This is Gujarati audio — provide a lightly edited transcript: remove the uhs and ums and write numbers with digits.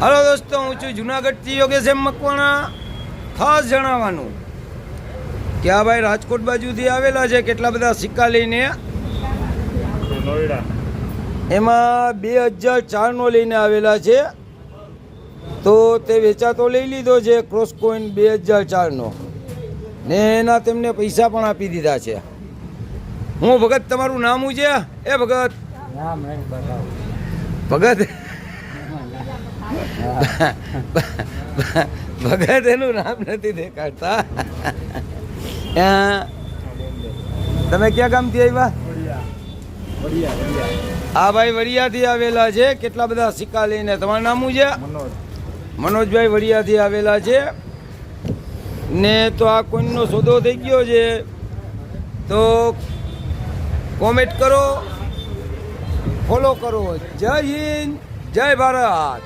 હાલો દોસ્તો, હું છું જુનાગઢથી યોગેશ એમ મકવાણા. ખાસ જણાવવાનું કે આ ભાઈ રાજકોટ બાજુથી આવેલા છે કેટલા બધા સિક્કા લઈને. એમાં 2004નો લઈને આવેલા છે, તો તે વેચાતો લઈ લીધો છે ક્રોસ કોઈન 2004નો, ને એના તેમને પૈસા પણ આપી દીધા છે. હું ભગત, તમારું નામ શું છે? એ ભગત ભગત ભગત એનું નામ નથી દેખાડતા. તમે ક્યાં ગામથી આવ્યા? આ ભાઈ વડિયાથી આવેલા છે કેટલા બધા સિક્કા લઈને. તમારું નામ શું છે? મનોજભાઈ વડિયાથી આવેલા છે. ને તો આ કોઈનો સોદો થઈ ગયો છે, તો કોમેન્ટ કરો, ફોલો કરો. જય હિન્દ, જય ભારત.